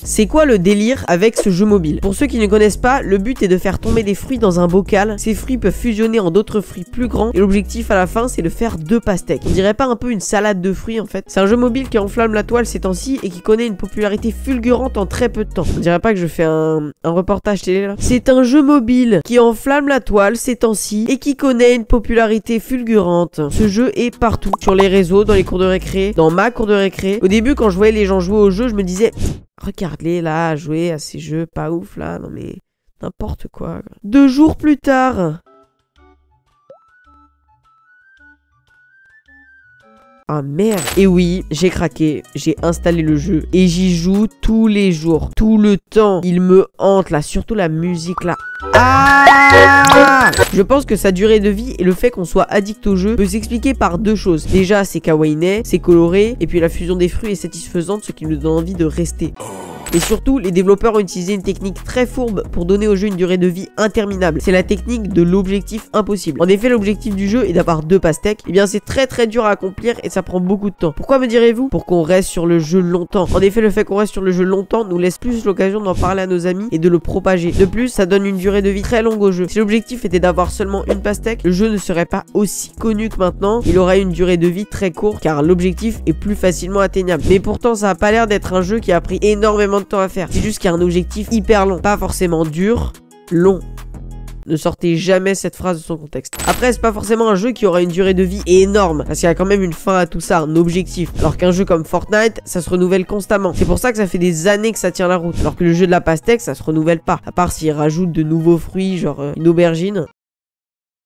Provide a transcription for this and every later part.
C'est quoi le délire avec ce jeu mobile? Pour ceux qui ne connaissent pas, le but est de faire tomber des fruits dans un bocal. Ces fruits peuvent fusionner en d'autres fruits plus grands et l'objectif à la fin c'est de faire 2 pastèques. On dirait pas un peu une salade de fruits en fait? C'est un jeu mobile qui enflamme la toile ces temps-ci et qui connaît une popularité fulgurante en très peu de temps. On dirait pas que je fais un reportage télé là? C'est un jeu mobile qui enflamme la toile ces temps-ci et qui connaît une popularité fulgurante. Ce jeu est partout, sur les réseaux, dans les cours de récré, dans ma cour de récré. Au début quand je voyais les gens jouer au jeu, je me disais regarde-les là, jouer à ces jeux pas ouf là, non mais n'importe quoi. 2 jours plus tard. Ah merde. Et oui, j'ai craqué, j'ai installé le jeu et j'y joue tous les jours, tout le temps. Il me hante là, surtout la musique là. Ah! Je pense que sa durée de vie et le fait qu'on soit addict au jeu peut s'expliquer par 2 choses. Déjà, c'est kawaii, c'est coloré, et puis la fusion des fruits est satisfaisante, ce qui nous donne envie de rester. Et surtout, les développeurs ont utilisé une technique très fourbe pour donner au jeu une durée de vie interminable. C'est la technique de l'objectif impossible. En effet, l'objectif du jeu est d'avoir 2 pastèques. Et bien, c'est très dur à accomplir et ça prend beaucoup de temps. Pourquoi me direz-vous? Pour qu'on reste sur le jeu longtemps. En effet, le fait qu'on reste sur le jeu longtemps nous laisse plus l'occasion d'en parler à nos amis et de le propager. De plus, ça donne une durée de vie très longue au jeu. Si l'objectif était d'avoir seulement une pastèque, le jeu ne serait pas aussi connu que maintenant. Il aurait une durée de vie très courte car l'objectif est plus facilement atteignable. Mais pourtant, ça a pas l'air d'être un jeu qui a pris énormément de temps à faire. C'est juste qu'il y a un objectif hyper long. Pas forcément dur, long. Ne sortez jamais cette phrase de son contexte. Après, c'est pas forcément un jeu qui aura une durée de vie énorme, parce qu'il y a quand même une fin à tout ça, un objectif. Alors qu'un jeu comme Fortnite, ça se renouvelle constamment. C'est pour ça que ça fait des années que ça tient la route. Alors que le jeu de la pastèque, ça se renouvelle pas. À part s'il rajoute de nouveaux fruits, genre une aubergine.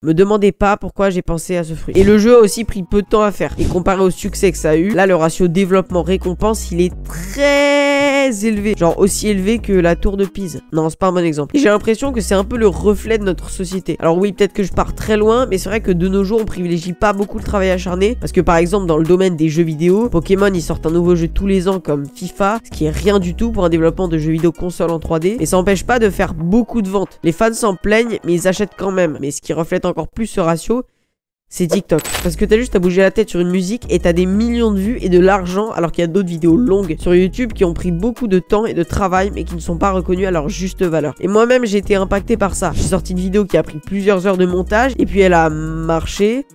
Me demandez pas pourquoi j'ai pensé à ce fruit. Et le jeu a aussi pris peu de temps à faire. Et comparé au succès que ça a eu, là le ratio développement-récompense il est très élevé. Genre aussi élevé que la tour de Pise. Non, c'est pas un bon exemple. Et j'ai l'impression que c'est un peu le reflet de notre société. Alors oui, peut-être que je pars très loin, mais c'est vrai que de nos jours on privilégie pas beaucoup le travail acharné. Parce que par exemple dans le domaine des jeux vidéo, Pokémon ils sortent un nouveau jeu tous les ans comme FIFA, ce qui est rien du tout pour un développement de jeux vidéo console en 3D. Et ça empêche pas de faire beaucoup de ventes. Les fans s'en plaignent, mais ils achètent quand même. Mais ce qui reflète encore plus ce ratio, c'est TikTok. Parce que t'as juste à bouger la tête sur une musique et t'as des millions de vues et de l'argent, alors qu'il y a d'autres vidéos longues sur YouTube qui ont pris beaucoup de temps et de travail mais qui ne sont pas reconnues à leur juste valeur. Et moi-même j'ai été impacté par ça. J'ai sorti une vidéo qui a pris plusieurs heures de montage et puis elle a marché,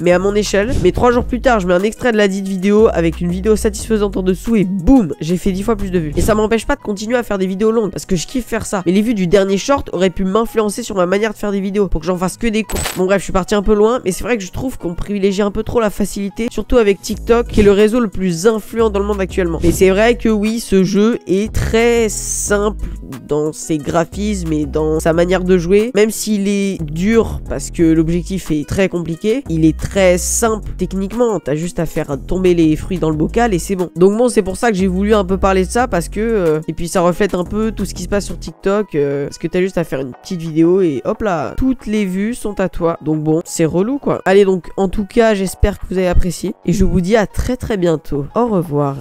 mais à mon échelle. Mais 3 jours plus tard, je mets un extrait de la dite vidéo avec une vidéo satisfaisante en dessous et boum, j'ai fait 10 fois plus de vues. Et ça m'empêche pas de continuer à faire des vidéos longues parce que je kiffe faire ça. Mais les vues du dernier short auraient pu m'influencer sur ma manière de faire des vidéos pour que j'en fasse que des courtes. Bon bref, je suis parti un peu loin, mais c'est vrai que je trouve qu'on privilégie un peu trop la facilité, surtout avec TikTok qui est le réseau le plus influent dans le monde actuellement. Mais c'est vrai que oui, ce jeu est très simple dans ses graphismes et dans sa manière de jouer, même s'il est dur parce que l'objectif est très compliqué, il est très simple techniquement, t'as juste à faire tomber les fruits dans le bocal et c'est bon. Donc bon, c'est pour ça que j'ai voulu un peu parler de ça parce que et puis ça reflète un peu tout ce qui se passe sur TikTok parce que t'as juste à faire une petite vidéo et hop là, toutes les vues sont à toi. Donc bon, c'est relou quoi. Allez donc, en tout cas, j'espère que vous avez apprécié et je vous dis à très bientôt. Au revoir.